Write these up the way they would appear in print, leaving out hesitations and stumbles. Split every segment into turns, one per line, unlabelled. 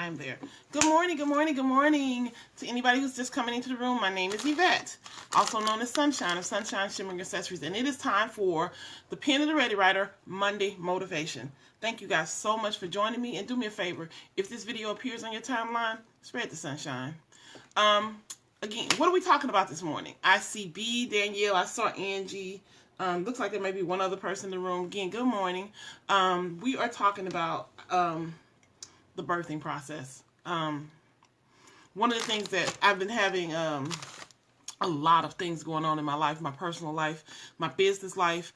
I'm there. Good morning, good morning, good morning to anybody who's just coming into the room. My name is Yvette, also known as Sunshine of Sunshine Shimmering Accessories, and it is time for the Pen of the Ready Writer Monday Motivation. Thank you guys so much for joining me, and do me a favor, if this video appears on your timeline, spread the sunshine. Again, what are we talking about this morning? I see B, Danielle, I saw Angie. Looks like there may be one other person in the room. Again, good morning. We are talking about the birthing process. One of the things that I've been having a lot of things going on in my life, my personal life, my business life.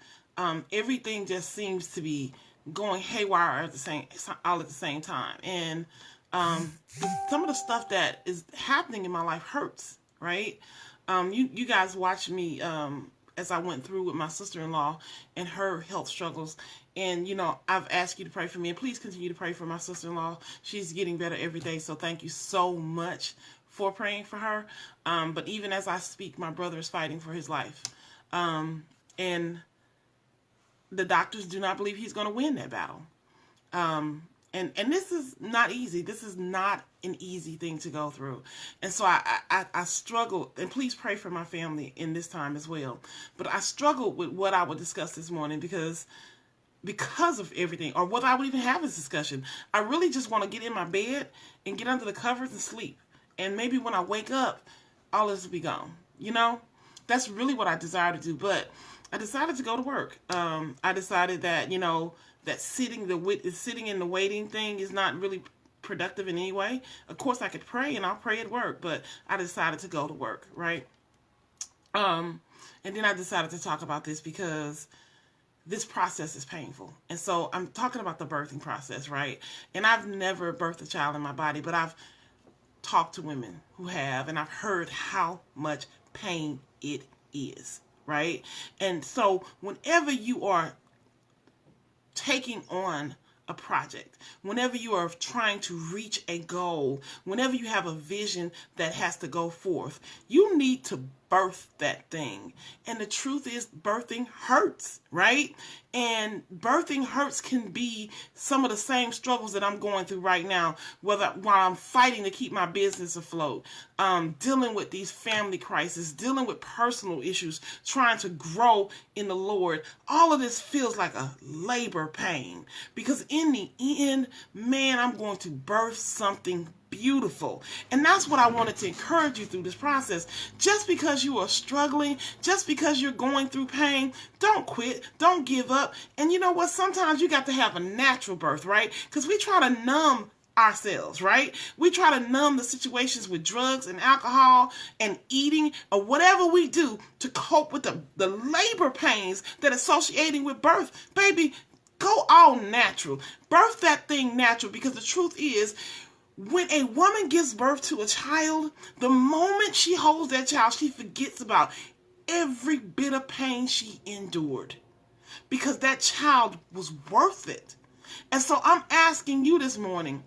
Everything just seems to be going haywire all at the same time. And some of the stuff that is happening in my life hurts, right? You guys watched me as I went through with my sister-in-law and her health struggles. And, you know, I've asked you to pray for me, and please continue to pray for my sister-in-law. She's getting better every day, so thank you so much for praying for her. But even as I speak, my brother is fighting for his life. And the doctors do not believe he's going to win that battle. And this is not easy. This is not an easy thing to go through. And so I struggled, and please pray for my family in this time as well. But I struggled with what I would discuss this morning because of everything, or whether I would even have this discussion. I really just want to get in my bed and get under the covers and sleep. And maybe when I wake up, all this will be gone. You know, that's really what I desire to do. But I decided to go to work. I decided that, you know, that sitting in the waiting thing is not really productive in any way. Of course, I could pray, and I'll pray at work, but I decided to go to work, right? And then I decided to talk about this because this process is painful. And so I'm talking about the birthing process, right? And I've never birthed a child in my body, but I've talked to women who have, and I've heard how much pain it is, right? And so whenever you are taking on a project, whenever you are trying to reach a goal, whenever you have a vision that has to go forth, you need to birth that thing. And the truth is, birthing hurts, right? And birthing hurts can be some of the same struggles that I'm going through right now, while I'm fighting to keep my business afloat, dealing with these family crises, dealing with personal issues, trying to grow in the Lord. All of this feels like a labor pain, because in the end, man, I'm going to birth something beautiful. And that's what I wanted to encourage you through this process. Just because you are struggling, just because you're going through pain, don't quit, don't give up. And you know what? Sometimes you got to have a natural birth, right? Because we try to numb ourselves, right? We try to numb the situations with drugs and alcohol and eating, or whatever we do to cope with the labor pains that are associating with birth. Baby, go all natural. Birth that thing natural, because the truth is, when a woman gives birth to a child, the moment she holds that child, she forgets about every bit of pain she endured, because that child was worth it. And so I'm asking you this morning,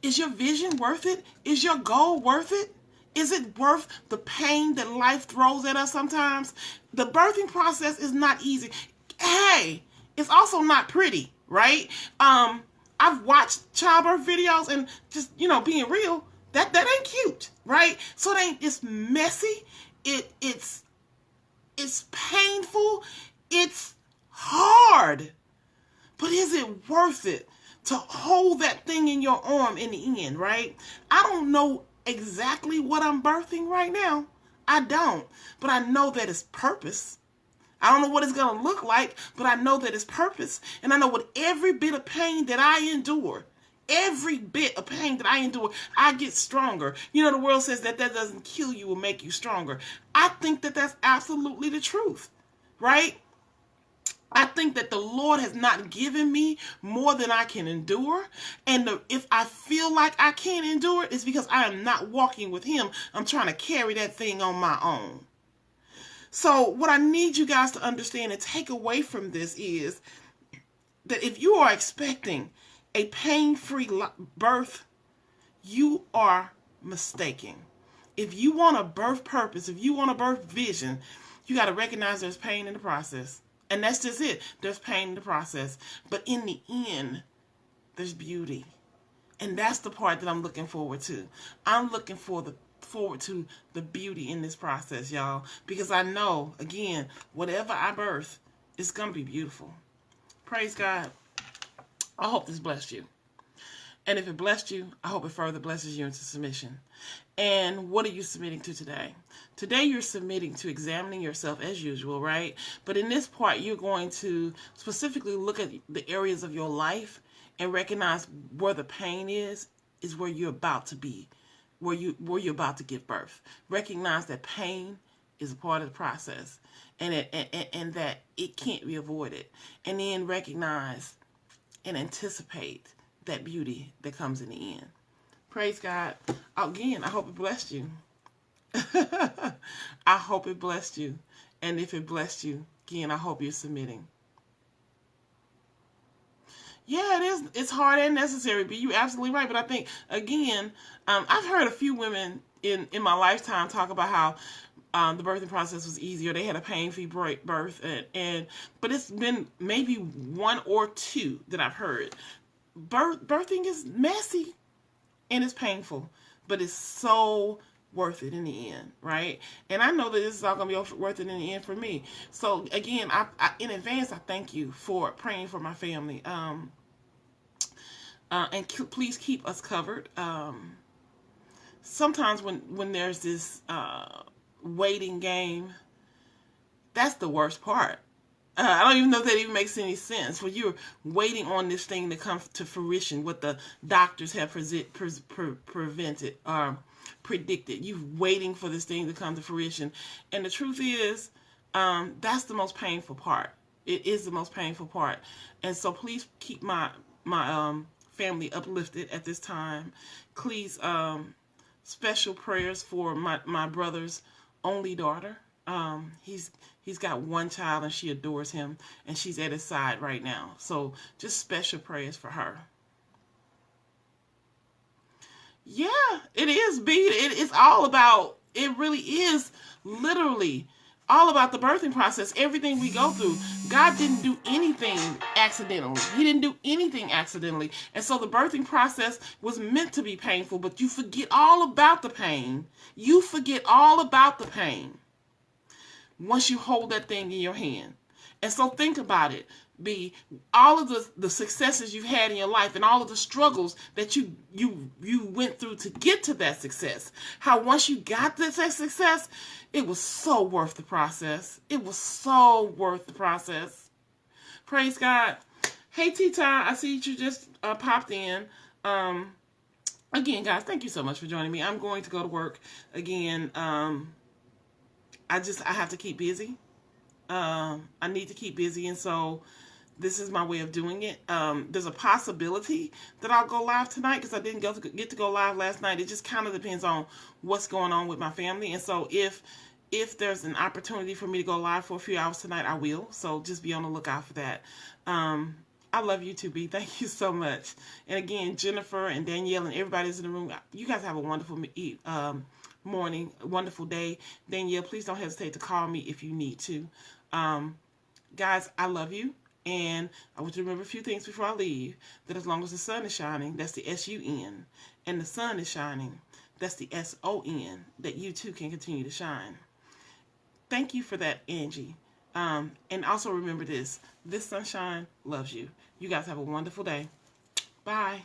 is your vision worth it? Is your goal worth it? Is it worth the pain that life throws at us sometimes? The birthing process is not easy. Hey, it's also not pretty, right? I've watched childbirth videos, and just, you know, being real, that ain't cute, right? So it's messy, it's painful, it's hard. But is it worth it to hold that thing in your arm in the end, right? I don't know exactly what I'm birthing right now. I don't. But I know that it's purpose. I don't know what it's going to look like, but I know that it's purpose. And I know with every bit of pain that I endure, I get stronger. You know, the world says that doesn't kill you or make you stronger. I think that that's absolutely the truth, right? I think that the Lord has not given me more than I can endure. And if I feel like I can't endure it, it's because I am not walking with Him. I'm trying to carry that thing on my own. So what I need you guys to understand and take away from this is that if you are expecting a pain-free birth, you are mistaken. If you want a birth purpose, if you want a birth vision, you got to recognize there's pain in the process. And that's just it. There's pain in the process. But in the end, there's beauty. And that's the part that I'm looking forward to. I'm looking forward to the beauty in this process, y'all, because I know, again, whatever I birth, it's going to be beautiful. Praise God. I hope this blessed you. And if it blessed you, I hope it further blesses you into submission. And what are you submitting to today? Today you're submitting to examining yourself as usual, right? But in this part, you're going to specifically look at the areas of your life and recognize where the pain is where you're about to be, where you're about to give birth. Recognize that pain is a part of the process, and that it can't be avoided. And then recognize and anticipate that beauty that comes in the end. Praise God. Again, I hope it blessed you. I hope it blessed you. And if it blessed you, again, I hope you're submitting. Yeah, it is. It's hard and necessary, but you're absolutely right. But I think, again, I've heard a few women in my lifetime talk about how the birthing process was easier. They had a pain-free birth, but it's been maybe one or two that I've heard. Birthing is messy and it's painful, but it's so worth it in the end, right? And I know that this is all going to be worth it in the end for me. So again, I in advance, I thank you for praying for my family. And please keep us covered. Sometimes when there's this waiting game, that's the worst part. I don't even know if that even makes any sense. When you're waiting on this thing to come to fruition, what the doctors have prevented or predicted. You're waiting for this thing to come to fruition. And the truth is, that's the most painful part. It is the most painful part. And so please keep my family uplifted at this time. Please, special prayers for my brother's only daughter. He's got one child and she adores him, and she's at his side right now. So just special prayers for her. Yeah, it is, B. It's all about, it really is literally all about the birthing process. Everything we go through, God didn't do anything accidentally. He didn't do anything accidentally. And so the birthing process was meant to be painful, but you forget all about the pain. You forget all about the pain once you hold that thing in your hand. And so think about it, B. All of the successes you've had in your life and all of the struggles that you went through to get to that success. How once you got that success, it was so worth the process. It was so worth the process. Praise God. Hey, T-Ty, I see you just popped in. Again, guys, thank you so much for joining me. I'm going to go to work again. I have to keep busy. I need to keep busy, and so this is my way of doing it. There's a possibility that I'll go live tonight because I didn't get to go live last night. It just kind of depends on what's going on with my family, and so if there's an opportunity for me to go live for a few hours tonight, I will. So just be on the lookout for that. I love you too, B. Thank you so much. And again, Jennifer and Danielle and everybody's in the room, you guys have a wonderful morning, a wonderful day. Danielle, please don't hesitate to call me if you need to. Guys, I love you. And I want you to remember a few things before I leave. That as long as the sun is shining, that's the S-U-N. And the sun is shining, that's the S-O-N. That you too can continue to shine. Thank you for that, Angie. And also remember this sunshine loves you. You guys have a wonderful day. Bye.